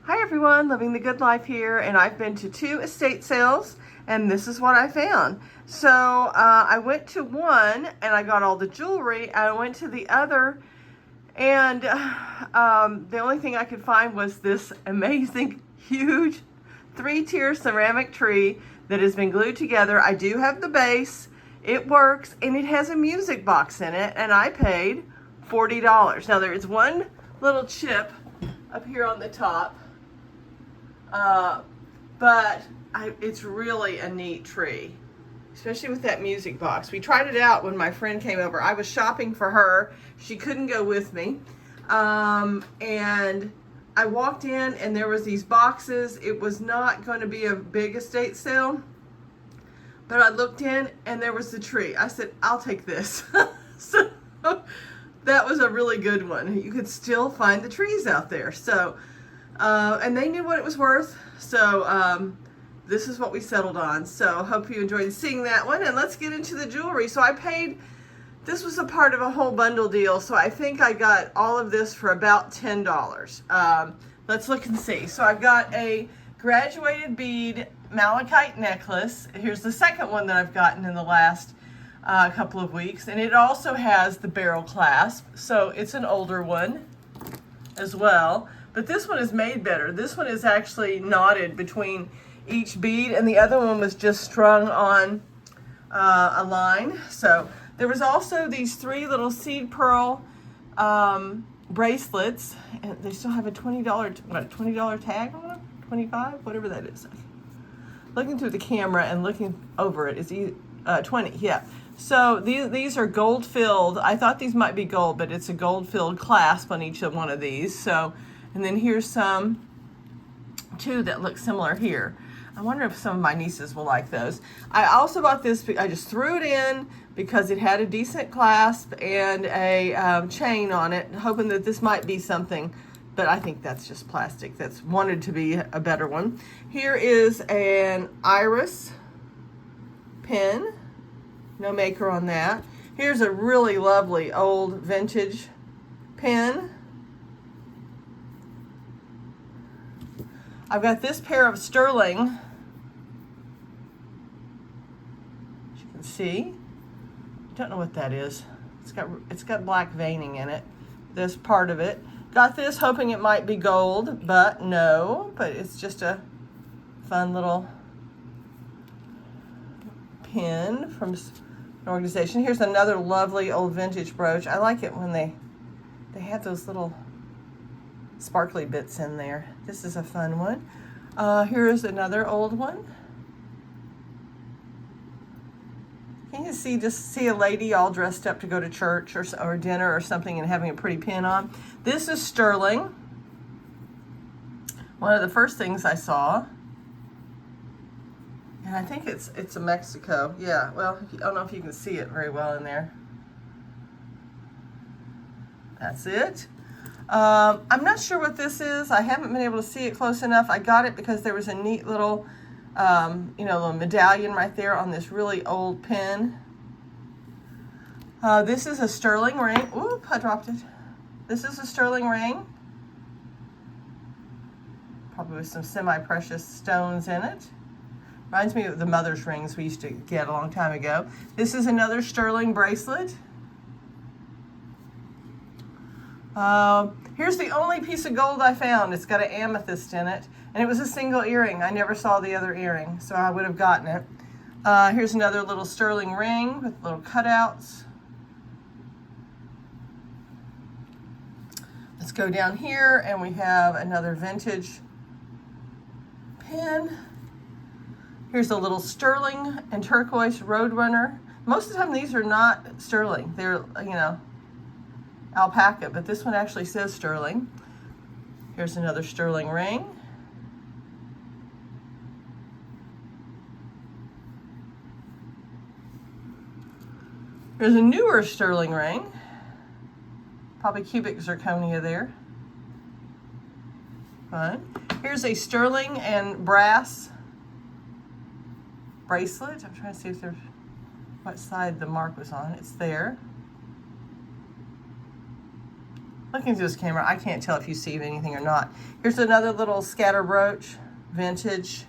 Hi everyone, living the good life here, and I've been to 2 estate sales, and this is what I found. So I went to one and I got all the jewelry, and I went to the other and the only thing I could find was this amazing huge 3-tier ceramic tree that has been glued together. I do have the base, it works, and it has a music box in it, and I paid $40. Now there is one little chip up here on the top. But it's really a neat tree, especially with that music box. We tried it out when my friend came over. I was shopping for her. She couldn't go with me. And I walked in and there was these boxes. It was not going to be a big estate sale, but I looked in and there was the tree. I said, I'll take this. So that was a really good one. You could still find the trees out there. So and they knew what it was worth, so this is what we settled on. So hope you enjoyed seeing that one, and let's get into the jewelry. So I paid, this was a part of a whole bundle deal, so I think I got all of this for about $10. Let's look and see. So I've got a graduated bead malachite necklace. Here's the second one that I've gotten in the last couple of weeks, and it also has the barrel clasp, so it's an older one as well. But this one is made better. This one is actually knotted between each bead, and the other one was just strung on a line. So there was also these 3 little seed pearl bracelets, and they still have a $20 tag on them? 25, whatever that is. Looking through the camera and looking over it is 20, yeah. So these are gold filled. I thought these might be gold, but it's a gold filled clasp on each of one of these. So, and then here's some two that look similar here. I wonder if some of my nieces will like those. I also bought this, I just threw it in because it had a decent clasp and a chain on it, hoping that this might be something, but I think that's just plastic. That's wanted to be a better one. Here is an iris pin, no maker on that. Here's a really lovely old vintage pin. I've got this pair of sterling, as you can see. Don't know what that is. It's got black veining in it, this part of it. Got this hoping it might be gold, but no, but it's just a fun little pin from an organization. Here's another lovely old vintage brooch. I like it when they have those little sparkly bits in there. This is a fun one. Here's another old one. Can you see a lady all dressed up to go to church or dinner or something and having a pretty pin on? This is sterling. One of the first things I saw. And I think it's a Mexico. Yeah, well, I don't know if you can see it very well in there. That's it. I'm not sure what this is. I haven't been able to see it close enough. I got it because there was a neat little, little medallion right there on this really old pin. This is a sterling ring. Oop, I dropped it. This is a sterling ring. Probably with some semi-precious stones in it. Reminds me of the mother's rings we used to get a long time ago. This is another sterling bracelet. Here's the only piece of gold I found. It's got an amethyst in it, and it was a single earring. I never saw the other earring, so I would have gotten it. Here's another little sterling ring with little cutouts. Let's go down here, and we have another vintage pin. Here's a little sterling and turquoise Roadrunner. Most of the time these are not sterling. They're, alpaca, but this one actually says sterling. Here's another sterling ring. Here's a newer sterling ring. Probably cubic zirconia there. Fun. Here's a sterling and brass bracelet. I'm trying to see if there's what side the mark was on. It's there. looking through this camera, I can't tell if you see anything or not. Here's another little scatter brooch, vintage.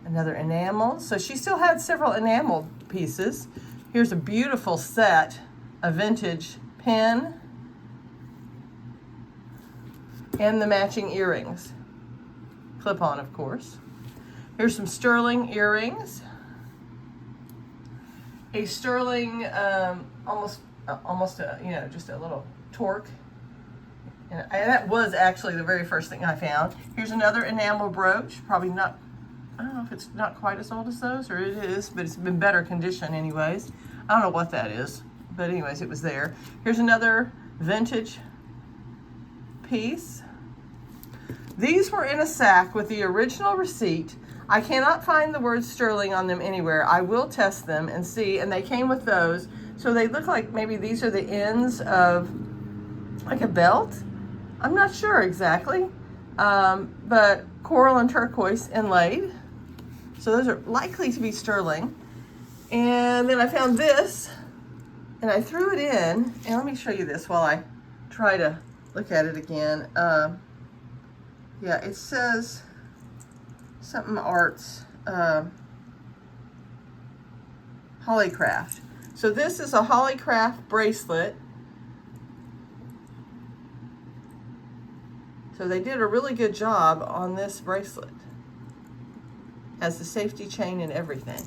Another enamel. So she still had several enamel pieces. Here's a beautiful set, a vintage pin, and the matching earrings. Clip-on, of course. Here's some sterling earrings. A sterling, almost just a little torque. And that was actually the very first thing I found. Here's another enamel brooch, probably not, I don't know if it's not quite as old as those, or it is, but it's been better condition anyways. I don't know what that is, but anyways, it was there. Here's another vintage piece. These were in a sack with the original receipt. I cannot find the word sterling on them anywhere. I will test them and see, and they came with those. So they look like maybe these are the ends of like a belt. I'm not sure exactly, but coral and turquoise inlaid. So those are likely to be sterling. And then I found this, and I threw it in, and let me show you this while I try to look at it again. Yeah, it says something arts, Hollycraft. So this is a Hollycraft bracelet. So they did a really good job on this bracelet. Has the safety chain and everything.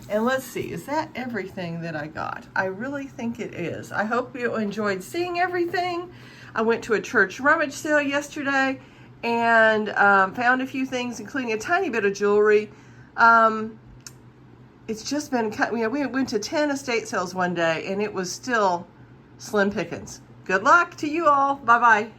And let's see, is that everything that I got? I really think it is. I hope you enjoyed seeing everything. I went to a church rummage sale yesterday and found a few things, including a tiny bit of jewelry. It's just been, we went to 10 estate sales one day and it was still slim pickings. Good luck to you all. Bye-bye.